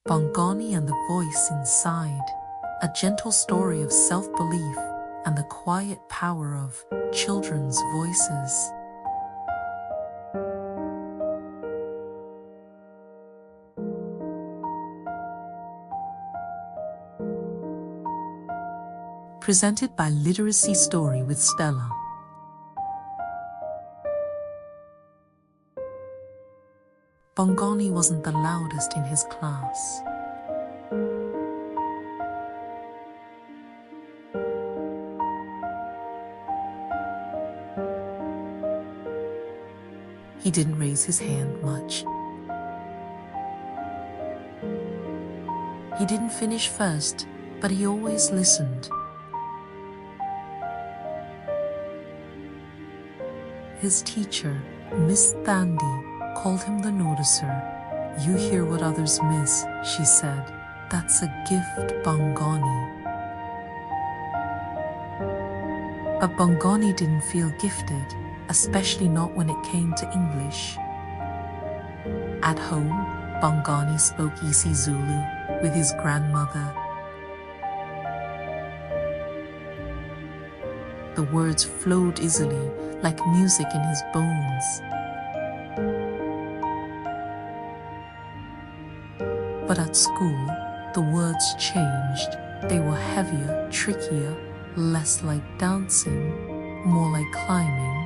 Bongani and the Voice Inside, a gentle story of self-belief and the quiet power of children's voices. Presented by Literacy Story with Stella. Bongani wasn't the loudest in his class. He didn't raise his hand much. He didn't finish first, but he always listened. His teacher, Miss Thandi, called him the noticer. "You hear what others miss," she said. "That's a gift, Bongani." But Bongani didn't feel gifted, especially not when it came to English. At home, Bongani spoke isiZulu with his grandmother. The words flowed easily, like music in his bones. But at school, the words changed. They were heavier, trickier, less like dancing, more like climbing.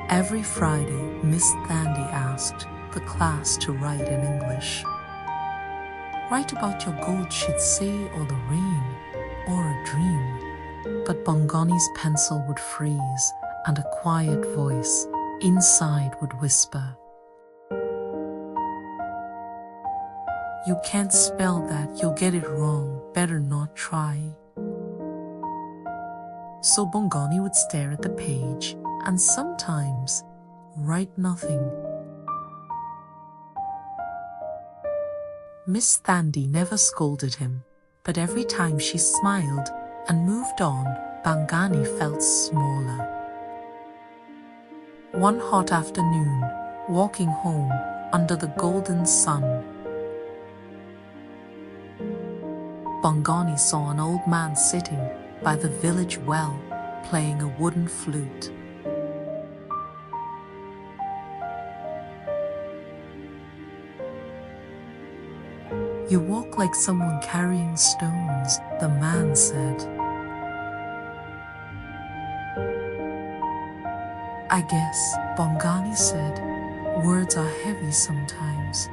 Every Friday, Miss Thandi asked the class to write in English. Write about your gold, she'd say, or the rain, or a dream. But Bongani's pencil would freeze, and a quiet voice inside would whisper, "You can't spell that, you'll get it wrong, better not try." So Bongani would stare at the page and sometimes write nothing. Miss Thandi never scolded him, but every time she smiled and moved on, Bongani felt smaller. One hot afternoon, walking home under the golden sun, Bongani saw an old man sitting by the village well, playing a wooden flute. "You walk like someone carrying stones," the man said. "I guess," Bongani said. "Words are heavy sometimes."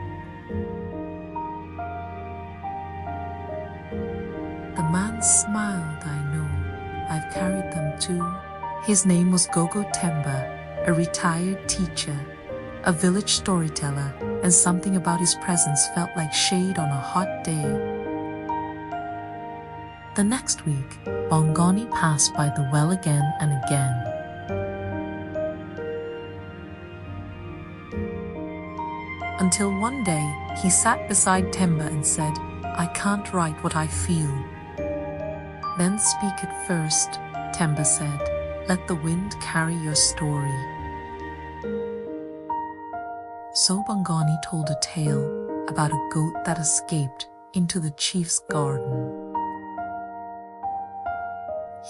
The man smiled. "I know. I've carried them too." His name was Uncle Temba, a retired teacher, a village storyteller, and something about his presence felt like shade on a hot day. The next week, Bongani passed by the well again and again. Until one day, he sat beside Temba and said, "I can't write what I feel." "Then speak it first," Temba said. "Let the wind carry your story." So Bongani told a tale about a goat that escaped into the chief's garden.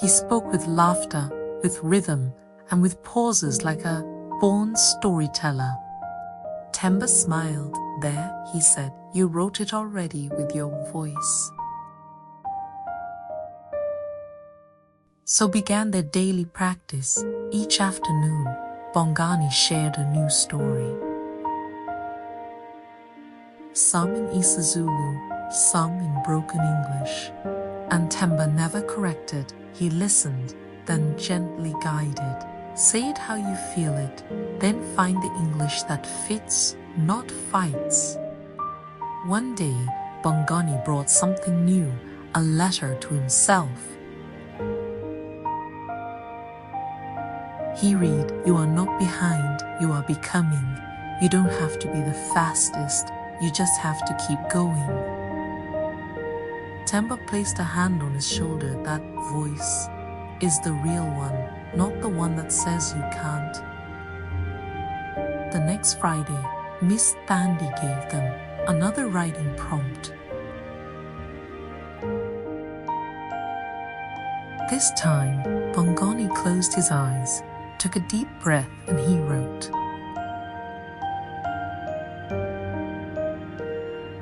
He spoke with laughter, with rhythm, and with pauses like a born storyteller. Temba smiled. "There," he said, "you wrote it already with your voice." So began their daily practice. Each afternoon, Bongani shared a new story. Some in isiZulu, some in broken English. And Temba never corrected. He listened, then gently guided. "Say it how you feel it, then find the English that fits, not fights." One day, Bongani brought something new, a letter to himself. He read, "You are not behind, you are becoming. You don't have to be the fastest, you just have to keep going." Temba placed a hand on his shoulder. "That voice is the real one, not the one that says you can't." The next Friday, Miss Thandi gave them another writing prompt. This time, Bongani closed his eyes, took a deep breath, and he wrote.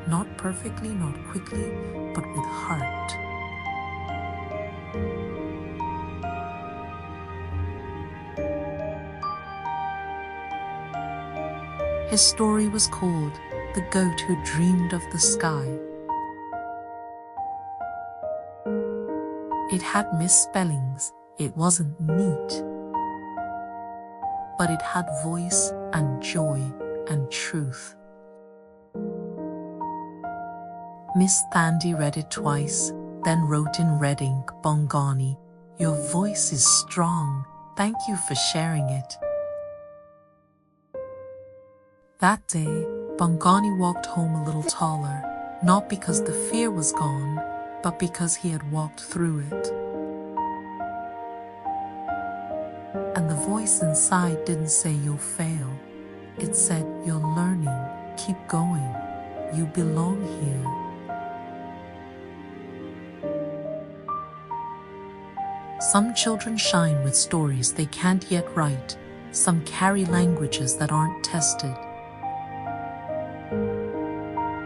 Not perfectly, not quickly, but with heart. His story was called The Goat Who Dreamed of the Sky. It had misspellings, it wasn't neat, but it had voice and joy and truth. Miss Thandi read it twice, then wrote in red ink, Bongani, your voice is strong, thank you for sharing it. That day, Bongani walked home a little taller, not because the fear was gone, but because he had walked through it. And the voice inside didn't say you'll fail. It said you're learning, keep going, you belong here. Some children shine with stories they can't yet write. Some carry languages that aren't tested.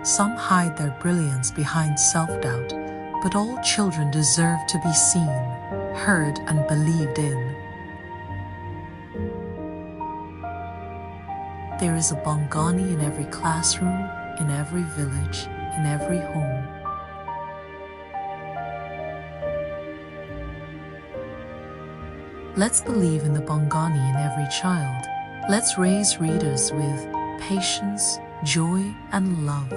Some hide their brilliance behind self-doubt, but all children deserve to be seen, heard, and believed in. There is a Bongani in every classroom, in every village, in every home. Let's believe in the Bongani in every child. Let's raise readers with patience, joy, and love.